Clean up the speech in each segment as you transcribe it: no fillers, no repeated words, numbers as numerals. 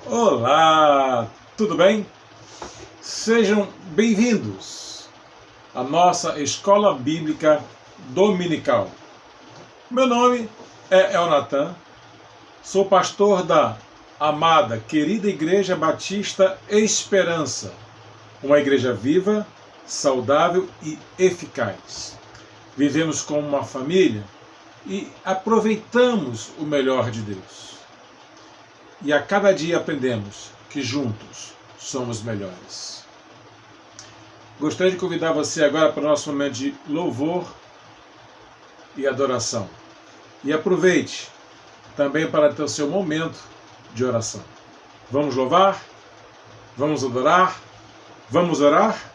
Olá, tudo bem? Sejam bem-vindos à nossa Escola Bíblica Dominical. Meu nome é Elnatan, sou pastor da amada, querida Igreja Batista Esperança, uma igreja viva, saudável e eficaz. Vivemos como uma família e aproveitamos o melhor de Deus. E a cada dia aprendemos que juntos somos melhores. Gostaria de convidar você agora para o nosso momento de louvor e adoração. E aproveite também para ter o seu momento de oração. Vamos louvar? Vamos adorar? Vamos orar?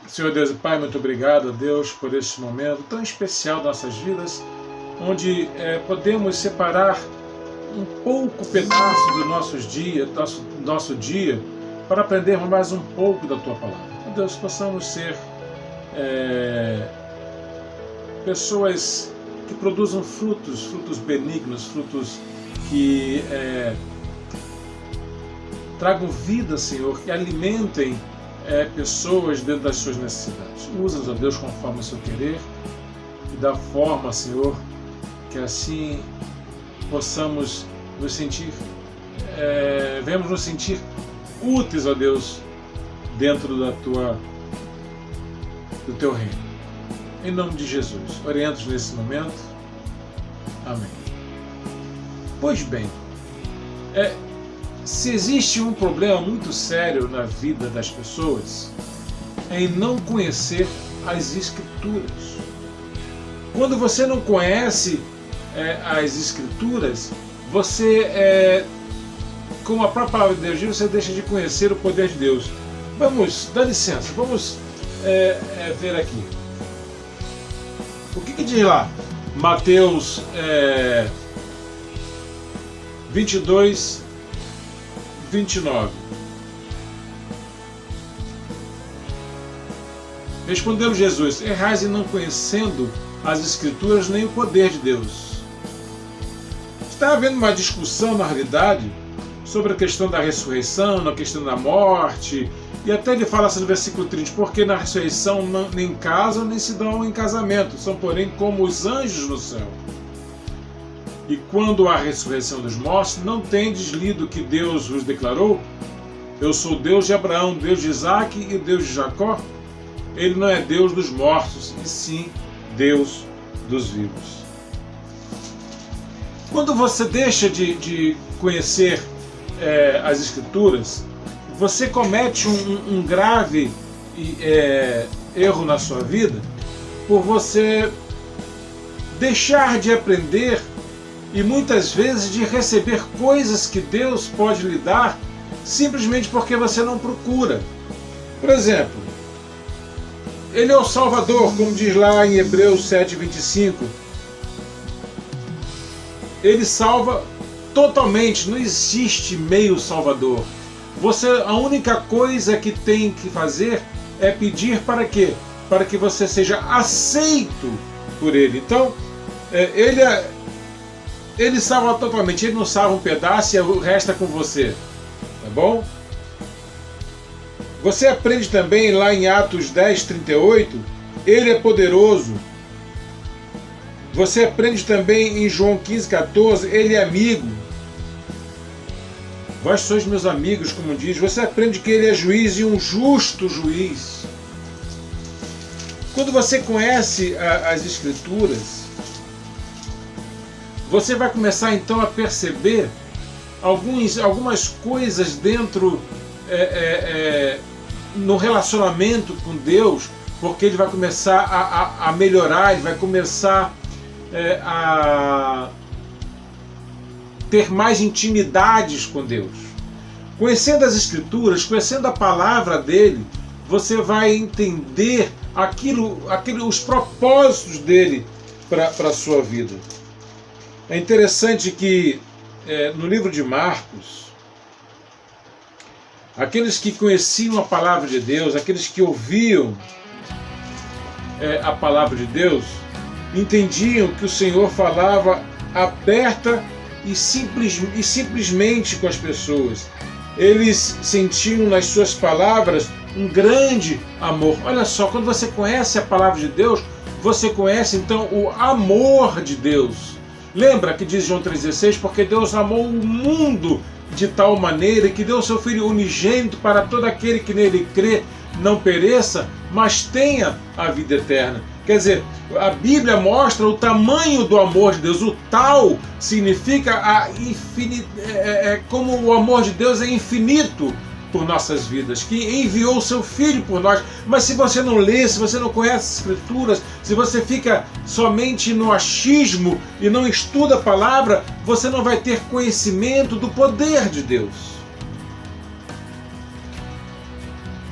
Senhor Deus e Pai, muito obrigado a Deus por este momento tão especial de nossas vidas, onde podemos separar um pouco pedaço do nosso dia, para aprendermos mais um pouco da Tua Palavra. Ó Deus, possamos ser pessoas que produzam frutos benignos, frutos que tragam vida, Senhor, que alimentem pessoas dentro das suas necessidades. Usa-nos, ó Deus, conforme o seu querer e da forma, Senhor, que assim possamos nos sentir, venhamos nos sentir úteis, ó Deus, dentro do teu reino. Em nome de Jesus, orienta-nos nesse momento. Amém. Pois bem, se existe um problema muito sério na vida das pessoas, é em não conhecer as Escrituras. Quando você não conhece as Escrituras, você, como a própria palavra de Deus diz, você deixa de conhecer o poder de Deus. Dá licença, vamos ver aqui. O que diz lá? Mateus 22, 29. Respondeu Jesus: errais em não conhecendo as Escrituras nem o poder de Deus. Está havendo uma discussão, na realidade, sobre a questão da ressurreição, na questão da morte, e até ele fala assim no versículo 30, porque na ressurreição nem casam, nem se dão em casamento, são porém como os anjos no céu. E quando há ressurreição dos mortos, não tendes lido que Deus vos declarou? Eu sou Deus de Abraão, Deus de Isaque e Deus de Jacó? Ele não é Deus dos mortos, e sim Deus dos vivos. Quando você deixa de conhecer as Escrituras, você comete um grave erro na sua vida por você deixar de aprender e muitas vezes de receber coisas que Deus pode lhe dar simplesmente porque você não procura. Por exemplo, Ele é o Salvador, como diz lá em Hebreus 7:25. Ele salva totalmente, não existe meio salvador. A única coisa que tem que fazer é pedir para quê? Para que você seja aceito por Ele. Então, Ele salva totalmente, Ele não salva um pedaço e o resto é com você. Tá bom? Você aprende também lá em Atos 10:38, Ele é poderoso. Você aprende também em João 15:14, Ele é amigo. Vós sois meus amigos, como diz. Você aprende que Ele é juiz e um justo juiz. Quando você conhece as Escrituras, você vai começar então a perceber algumas coisas dentro no relacionamento com Deus, porque Ele vai começar a melhorar, Ele vai começar a ter mais intimidades com Deus. Conhecendo as Escrituras, conhecendo a palavra dele, você vai entender os propósitos dele para a sua vida. É interessante que no livro de Marcos, aqueles que conheciam a palavra de Deus, aqueles que ouviam a palavra de Deus, entendiam que o Senhor falava aberta e simplesmente com as pessoas. Eles sentiam nas suas palavras um grande amor. Olha só, quando você conhece a palavra de Deus, você conhece então o amor de Deus. Lembra que diz João 3,16, porque Deus amou o mundo de tal maneira que deu o seu Filho unigênito para todo aquele que nele crê, não pereça, mas tenha a vida eterna. Quer dizer, a Bíblia mostra o tamanho do amor de Deus. O tal significa como o amor de Deus é infinito por nossas vidas, que enviou o seu Filho por nós. Mas se você não lê, se você não conhece as Escrituras, se você fica somente no achismo e não estuda a palavra, você não vai ter conhecimento do poder de Deus.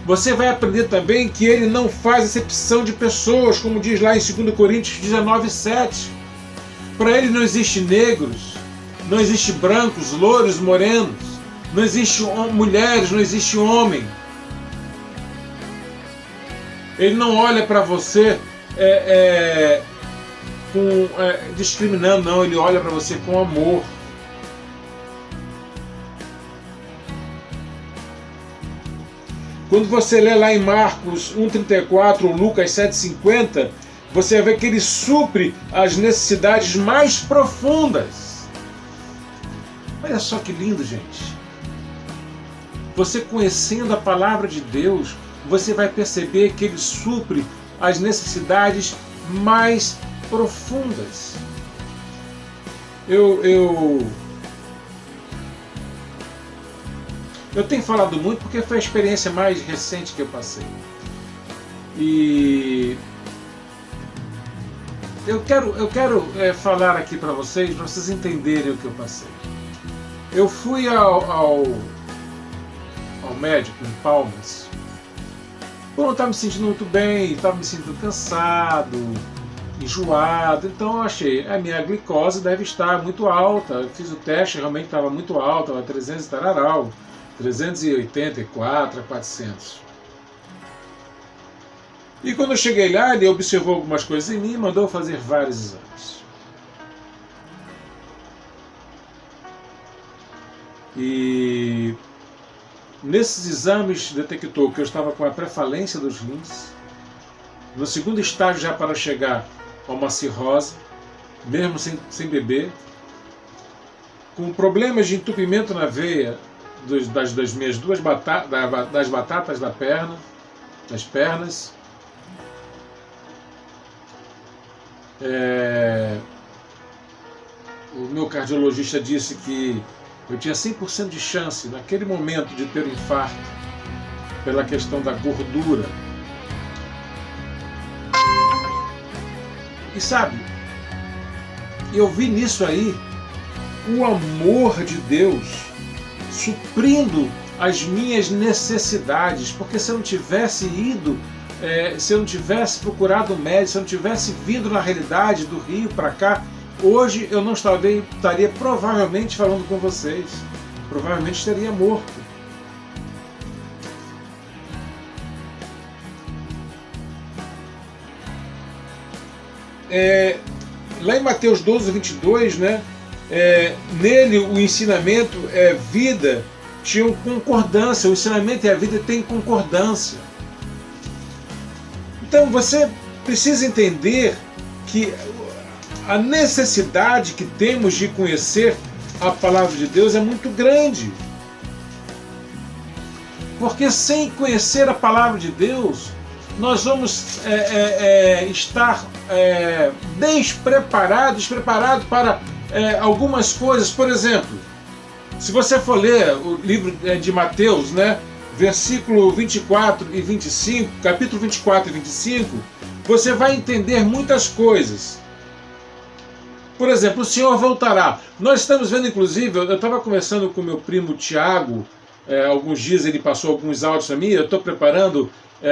Você vai aprender também que Ele não faz acepção de pessoas, como diz lá em 2 Coríntios 19:7. Para Ele não existe negros, não existe brancos, louros, morenos, não existe mulheres, não existe homem. Ele não olha para você discriminando, não. Ele olha para você com amor. Quando você lê lá em Marcos 1,34 ou Lucas 7,50, você vê que Ele supre as necessidades mais profundas. Olha só que lindo, gente. Você conhecendo a palavra de Deus, você vai perceber que Ele supre as necessidades mais profundas. Eu Eu tenho falado muito porque foi a experiência mais recente que eu passei. E eu quero falar aqui para vocês entenderem o que eu passei. Eu fui ao médico em Palmas. Eu não estava me sentindo muito bem, estava me sentindo cansado, enjoado. Então eu achei, a minha glicose deve estar muito alta. Eu fiz o teste, realmente estava muito alta, estava 300 e tararau, 384 a 400. E quando eu cheguei lá, ele observou algumas coisas em mim e mandou fazer vários exames. E nesses exames detectou que eu estava com a pré-falência dos rins, no segundo estágio já para chegar a uma cirrose, mesmo sem beber, com problemas de entupimento na veia das minhas das batatas da perna, das pernas. O meu cardiologista disse que eu tinha 100% de chance, naquele momento, de ter um infarto, pela questão da gordura. E sabe, eu vi nisso aí o amor de Deus suprindo as minhas necessidades, porque se eu não tivesse ido, se eu não tivesse procurado um médico, se eu não tivesse vindo na realidade do Rio para cá, hoje eu não estaria provavelmente falando com vocês. Provavelmente estaria morto. Lá em Mateus 12, 22, né, nele o ensinamento é vida, tinha concordância. O ensinamento e a vida têm concordância. Então você precisa entender que a necessidade que temos de conhecer a palavra de Deus é muito grande. Porque sem conhecer a palavra de Deus, nós vamos estar despreparados para algumas coisas. Por exemplo, se você for ler o livro de Mateus, né, versículo 24 e 25, capítulo 24 e 25, você vai entender muitas coisas. Por exemplo, o Senhor voltará. Nós estamos vendo, inclusive, eu estava conversando com meu primo Tiago, alguns dias ele passou alguns áudios para mim, eu estou preparando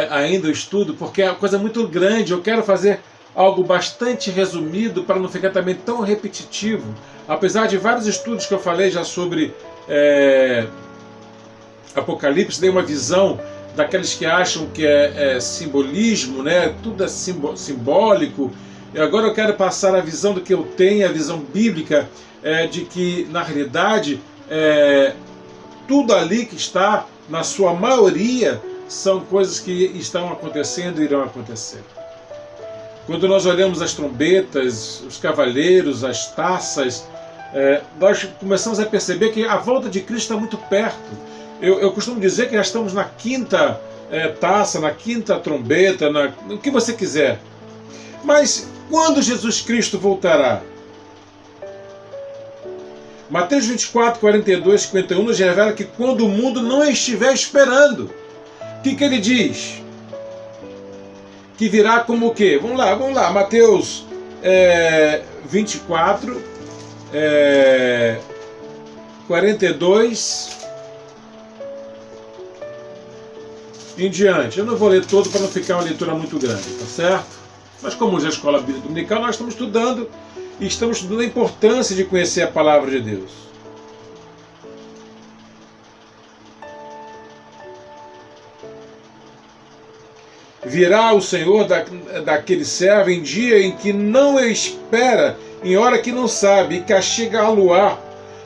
ainda o estudo, porque é uma coisa muito grande, eu quero fazer algo bastante resumido para não ficar também tão repetitivo. Apesar de vários estudos que eu falei já sobre Apocalipse, dei uma visão daqueles que acham que é simbolismo, né? Tudo é simbólico. E agora eu quero passar a visão do que eu tenho, a visão bíblica, de que, na realidade, tudo ali que está, na sua maioria, são coisas que estão acontecendo e irão acontecer. Quando nós olhamos as trombetas, os cavaleiros, as taças, nós começamos a perceber que a volta de Cristo está muito perto. Eu costumo dizer que já estamos na quinta taça, na quinta trombeta, no que você quiser. Mas quando Jesus Cristo voltará? Mateus 24, 42, 51 nos revela que quando o mundo não estiver esperando, o que ele diz? Que virá como o quê? Vamos lá, Mateus 24, 42 em diante. Eu não vou ler todo para não ficar uma leitura muito grande, tá certo? Mas como já é a Escola Bíblica Dominical, nós estamos estudando a importância de conhecer a Palavra de Deus. Virá o Senhor daquele servo em dia em que não espera, em hora que não sabe, e castiga a luar,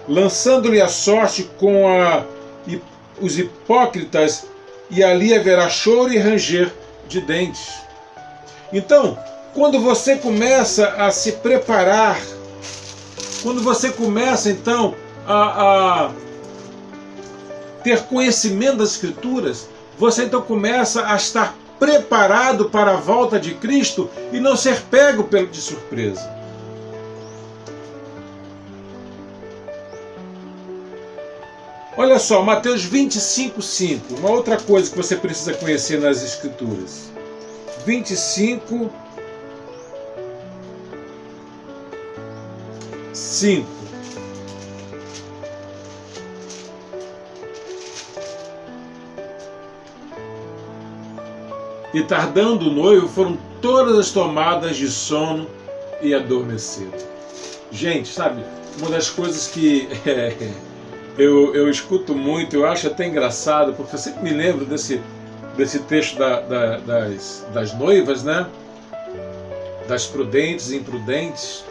lançando-lhe a sorte com os hipócritas, e ali haverá choro e ranger de dentes. Então, quando você começa a se preparar, quando você começa então a ter conhecimento das Escrituras, você então começa a estar preparado para a volta de Cristo e não ser pego de surpresa. Olha só, Mateus 25:5, uma outra coisa que você precisa conhecer nas Escrituras. 25:5. E tardando o noivo, foram todas as tomadas de sono e adormeceram. Gente, sabe, uma das coisas que eu escuto muito, eu acho até engraçado, porque eu sempre me lembro desse texto das noivas, né? Das prudentes e imprudentes.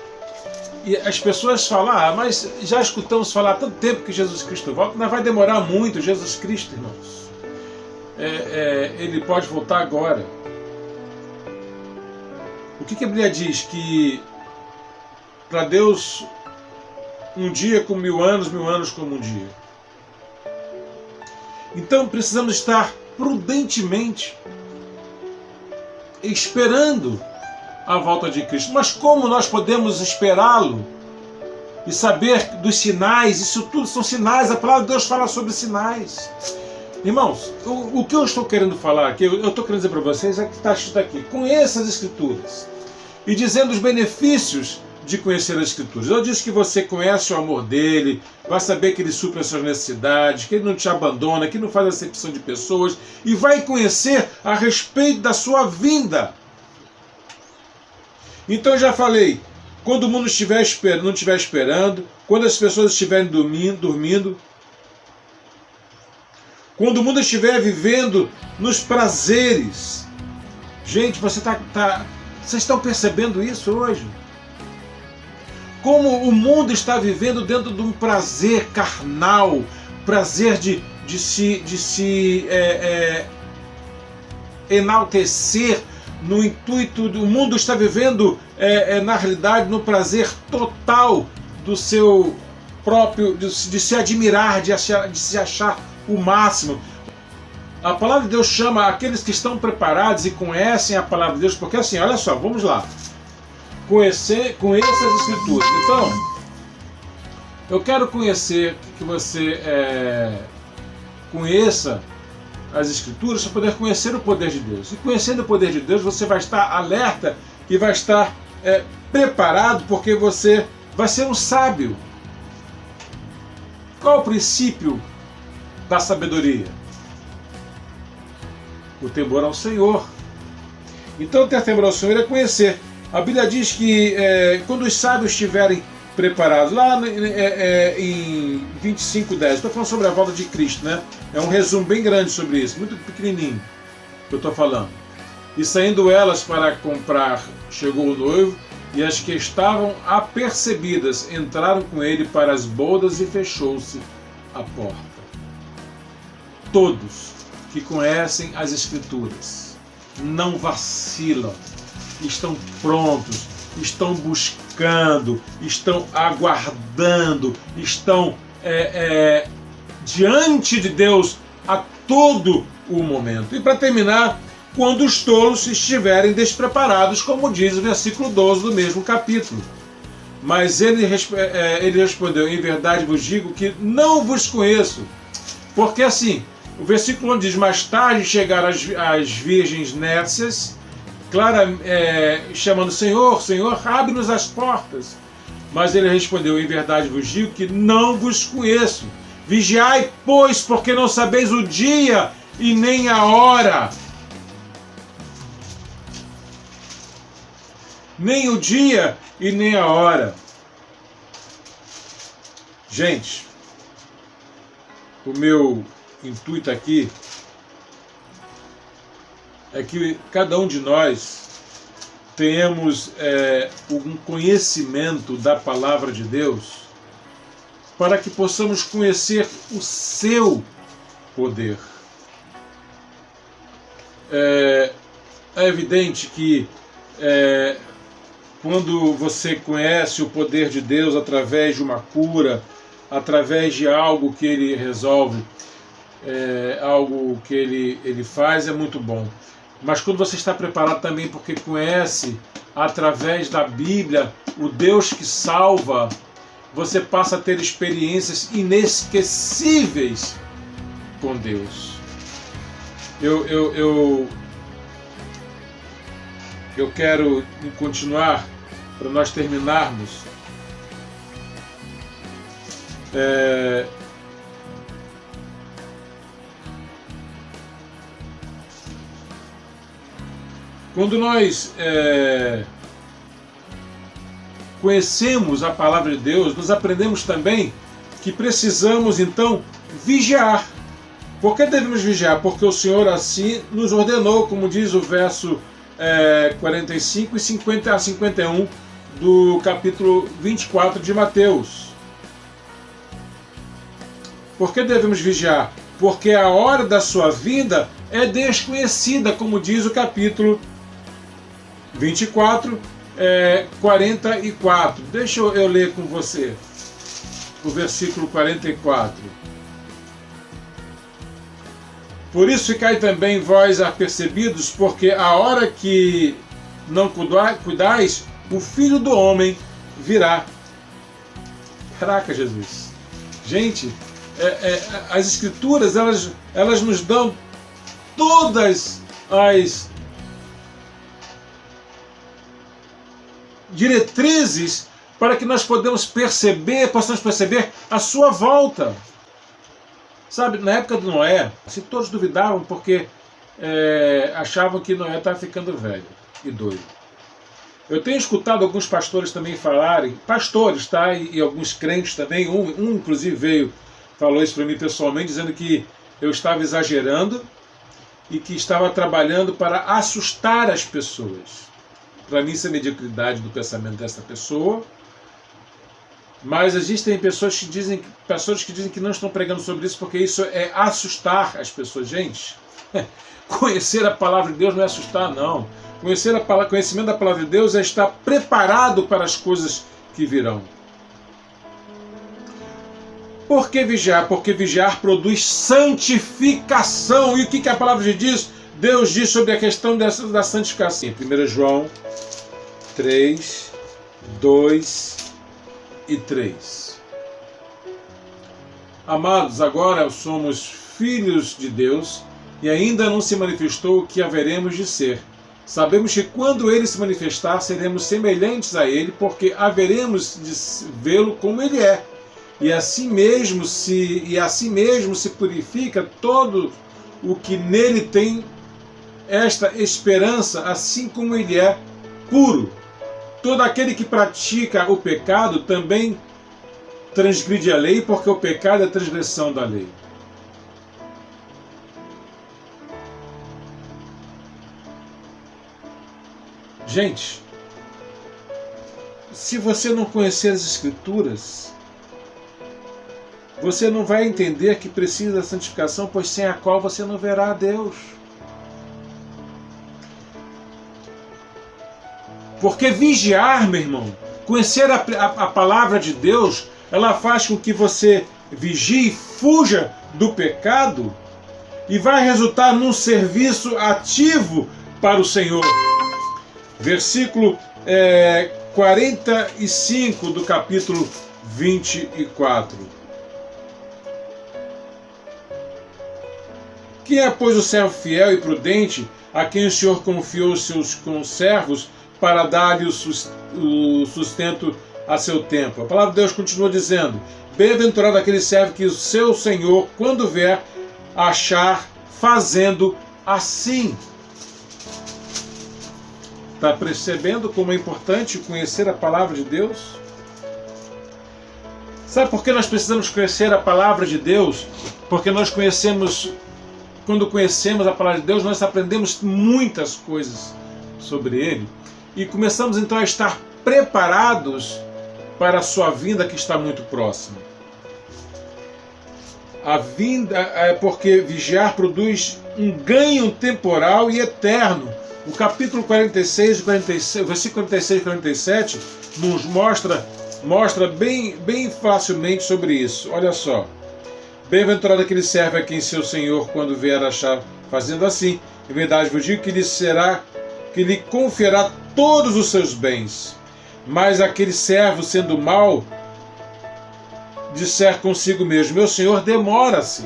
E as pessoas falam, mas já escutamos falar há tanto tempo que Jesus Cristo volta, não vai demorar muito, Jesus Cristo, irmãos. Ele pode voltar agora. O que a Bíblia diz? Que para Deus um dia como 1000 anos, 1000 anos como um dia. Então precisamos estar prudentemente esperando a volta de Cristo. Mas como nós podemos esperá-lo e saber dos sinais? Isso tudo são sinais. A palavra de Deus fala sobre sinais. Irmãos, o que eu estou querendo falar aqui, eu estou querendo dizer para vocês é que está escrito aqui: conheça as Escrituras, e dizendo os benefícios de conhecer as Escrituras. Eu disse que você conhece o amor dele, vai saber que ele supre as suas necessidades, que ele não te abandona, que não faz acepção de pessoas, e vai conhecer a respeito da sua vinda. Então eu já falei, quando o mundo não estiver esperando, quando as pessoas estiverem dormindo, quando o mundo estiver vivendo nos prazeres. Gente, vocês estão percebendo isso hoje? Como o mundo está vivendo dentro de um prazer carnal, prazer de se enaltecer, no intuito do mundo está vivendo, na realidade, no prazer total do seu próprio, de se admirar, de se achar o máximo. A palavra de Deus chama aqueles que estão preparados e conhecem a palavra de Deus, porque assim, olha só, vamos lá. Conheça as Escrituras. Então, eu quero que você conheça as Escrituras para poder conhecer o poder de Deus. E conhecendo o poder de Deus, você vai estar alerta e vai estar preparado, porque você vai ser um sábio. Qual o princípio da sabedoria? O temor ao Senhor. Então, ter temor ao Senhor é conhecer. A Bíblia diz que quando os sábios estiverem preparados, lá em 25:10, estou falando sobre a volta de Cristo, né? É um resumo bem grande sobre isso, muito pequenininho que eu estou falando. E saindo elas para comprar, chegou o noivo, e as que estavam apercebidas entraram com ele para as bodas e fechou-se a porta. Todos que conhecem as Escrituras não vacilam, estão prontos, estão buscando, estão aguardando, estão diante de Deus a todo o momento. E para terminar, quando os tolos estiverem despreparados, como diz o versículo 12 do mesmo capítulo. Mas ele respondeu: em verdade vos digo que não vos conheço. Porque assim, o versículo 1 diz: mais tarde chegaram as virgens nércias, chamando: Senhor, Senhor, abre-nos as portas. Mas ele respondeu: em verdade vos digo que não vos conheço. Vigiai, pois, porque não sabeis o dia e nem a hora. Nem o dia e nem a hora. Gente, o meu intuito aqui é que cada um de nós tenhamos um conhecimento da palavra de Deus, para que possamos conhecer o seu poder. É evidente que quando você conhece o poder de Deus através de uma cura, através de algo que Ele resolve, algo que ele faz, é muito bom. Mas quando você está preparado também porque conhece, através da Bíblia, o Deus que salva, você passa a ter experiências inesquecíveis com Deus. Eu quero continuar, para nós terminarmos, quando nós conhecemos a palavra de Deus, nós aprendemos também que precisamos então vigiar. Por que devemos vigiar? Porque o Senhor assim nos ordenou, como diz o verso 45 e 50 a 51 do capítulo 24 de Mateus. Por que devemos vigiar? Porque a hora da sua vinda é desconhecida, como diz o capítulo 24, 44. Deixa eu ler com você o versículo 44. Por isso ficai também vós apercebidos, porque a hora que não cuidais, o Filho do Homem virá. Caraca, Jesus. Gente, as Escrituras, elas nos dão todas as diretrizes para que nós possamos perceber a sua volta. Sabe, na época do Noé, se todos duvidavam porque achavam que Noé estava ficando velho e doido. Eu tenho escutado alguns pastores também falarem, pastores, tá? E alguns crentes também, um inclusive falou isso para mim pessoalmente, dizendo que eu estava exagerando e que estava trabalhando para assustar as pessoas. Para mim, isso é mediocridade do pensamento dessa pessoa. Mas existem pessoas que dizem que não estão pregando sobre isso porque isso é assustar as pessoas. Gente, conhecer a palavra de Deus não é assustar, não. Conhecimento da palavra de Deus é estar preparado para as coisas que virão. Por que vigiar? Porque vigiar produz santificação. E o que a palavra diz? Deus diz sobre a questão da santificação. 1 João 3, 2 e 3. Amados, agora somos filhos de Deus e ainda não se manifestou o que haveremos de ser. Sabemos que quando Ele se manifestar, seremos semelhantes a Ele, porque haveremos de vê-lo como Ele é. E assim mesmo se purifica todo o que nele tem esta esperança, assim como Ele é puro. Todo aquele que pratica o pecado também transgride a lei, porque o pecado é a transgressão da lei. Gente, se você não conhecer as Escrituras, você não vai entender que precisa da santificação, pois sem a qual você não verá a Deus. Porque vigiar, meu irmão, conhecer a palavra de Deus, ela faz com que você vigie, fuja do pecado e vai resultar num serviço ativo para o Senhor. Versículo 45 do capítulo 24. Quem é, pois, o servo fiel e prudente, a quem o Senhor confiou os seus conservos para dar-lhe o sustento a seu tempo? A palavra de Deus continua dizendo: bem-aventurado aquele servo que o seu Senhor, quando vier, achar fazendo assim. Está percebendo como é importante conhecer a palavra de Deus? Sabe por que nós precisamos conhecer a palavra de Deus? Porque nós quando conhecemos a palavra de Deus, nós aprendemos muitas coisas sobre Ele e começamos então a estar preparados para a sua vinda que está muito próxima. A vinda é porque vigiar produz um ganho temporal e eterno. O capítulo 46, versículo 46 e 47 nos mostra bem facilmente sobre isso. Olha só. Bem-aventurado aquele servo a quem seu Senhor, quando vier, achar fazendo assim. Em verdade vos digo que lhe confiará todos os seus bens. Mas aquele servo, sendo mau, disser consigo mesmo: meu senhor demora-se,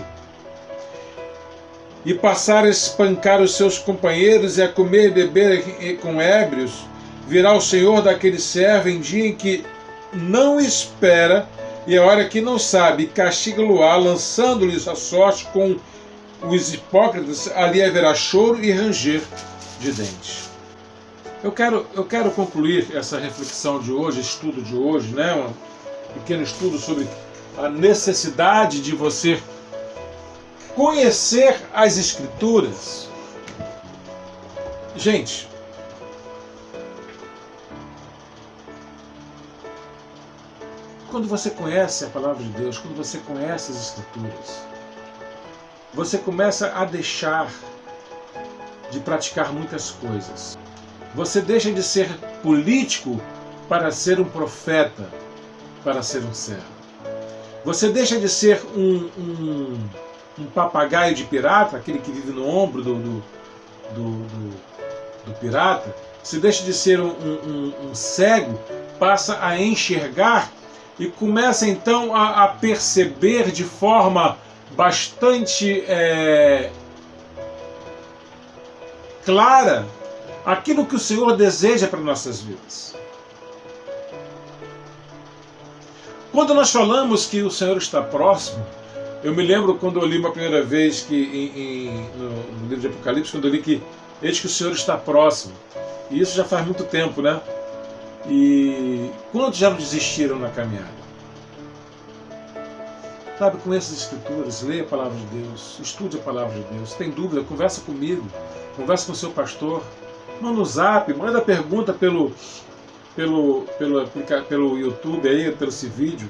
e passar a espancar os seus companheiros e a comer e beber com ébrios, virá o senhor daquele servo em dia em que não espera e a hora que não sabe, castiga-lo-á, lançando-lhes a sorte com os hipócritas. Ali haverá choro e ranger de dentes. Eu quero concluir essa reflexão de hoje, estudo de hoje, né? Um pequeno estudo sobre a necessidade de você conhecer as Escrituras. Gente, quando você conhece a palavra de Deus, quando você conhece as Escrituras, você começa a deixar de praticar muitas coisas. Você deixa de ser político para ser um profeta, para ser um servo. Você deixa de ser um papagaio de pirata, aquele que vive no ombro do pirata. Você deixa de ser um cego, passa a enxergar e começa então a perceber de forma bastante clara aquilo que o Senhor deseja para nossas vidas. Quando nós falamos que o Senhor está próximo, eu me lembro quando eu li uma primeira vez que no livro de Apocalipse, quando eu li que eis que o Senhor está próximo. E isso já faz muito tempo, né? E quantos já não desistiram na caminhada? Sabe, conheça as Escrituras, leia a palavra de Deus, estude a palavra de Deus. Se tem dúvida, conversa comigo, conversa com o seu pastor, manda um zap, manda pergunta pelo YouTube aí, pelo esse vídeo,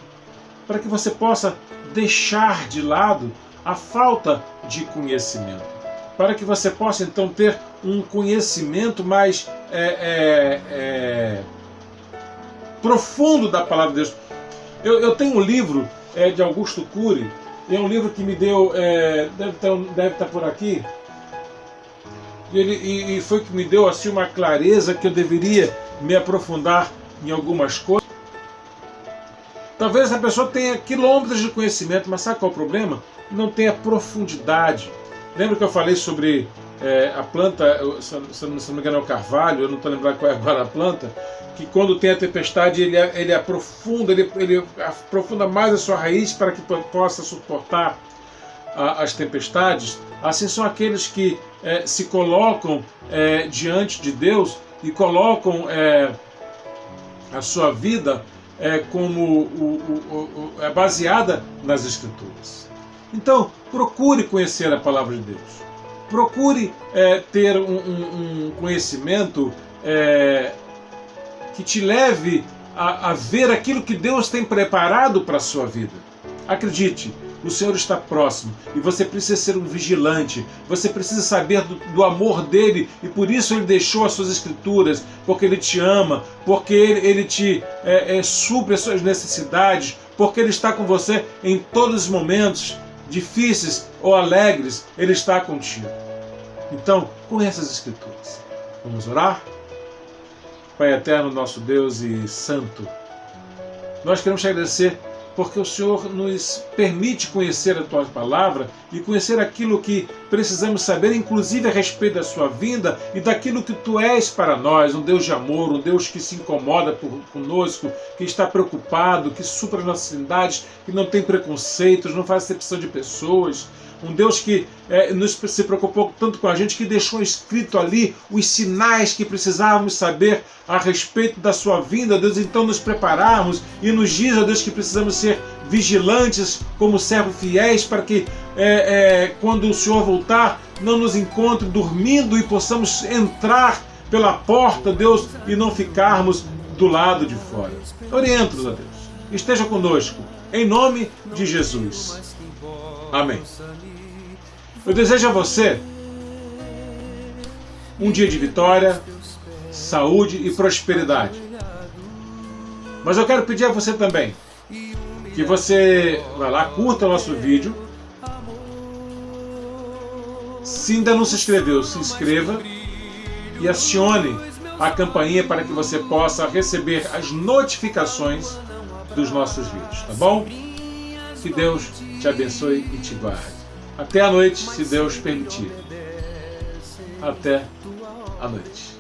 para que você possa deixar de lado a falta de conhecimento, para que você possa então ter um conhecimento mais profundo da palavra de Deus. Eu tenho um livro de Augusto Cury, e é um livro que me deu, deve estar por aqui, e foi que me deu assim uma clareza que eu deveria me aprofundar em algumas coisas. Talvez a pessoa tenha quilômetros de conhecimento, mas sabe qual é o problema? Não tem a profundidade. Lembra que eu falei sobre a planta, se não me engano é o carvalho, eu não estou lembrando qual é agora a planta, que quando tem a tempestade ele aprofunda mais a sua raiz para que possa suportar as tempestades. Assim são aqueles que se colocam diante de Deus e colocam a sua vida como baseada nas Escrituras. Então, procure conhecer a palavra de Deus. Procure ter um conhecimento que te leve a ver aquilo que Deus tem preparado para a sua vida. Acredite, o Senhor está próximo e você precisa ser um vigilante, você precisa saber do amor dele, e por isso ele deixou as suas Escrituras, porque ele te ama, porque ele te supre as suas necessidades, porque ele está com você em todos os momentos, difíceis ou alegres, ele está contigo. Então, conheça as Escrituras. Vamos orar? Pai eterno, nosso Deus e Santo, nós queremos te agradecer porque o Senhor nos permite conhecer a Tua Palavra e conhecer aquilo que precisamos saber, inclusive a respeito da Sua vinda e daquilo que Tu és para nós, um Deus de amor, um Deus que se incomoda conosco, que está preocupado, que supra as nossas necessidades, que não tem preconceitos, não faz acepção de pessoas. Um Deus que se preocupou tanto com a gente que deixou escrito ali os sinais que precisávamos saber a respeito da sua vinda, Deus, então nos prepararmos, e nos diz, ó Deus, que precisamos ser vigilantes como servos fiéis para que quando o Senhor voltar não nos encontre dormindo e possamos entrar pela porta, Deus, e não ficarmos do lado de fora. Orienta-nos, ó Deus. Esteja conosco, em nome de Jesus. Amém. Eu desejo a você um dia de vitória, saúde e prosperidade. Mas eu quero pedir a você também que você vá lá, curta o nosso vídeo. Se ainda não se inscreveu, se inscreva e acione a campainha para que você possa receber as notificações dos nossos vídeos, tá bom? Que Deus te abençoe e te guarde. Até a noite, se Deus permitir. Até a noite.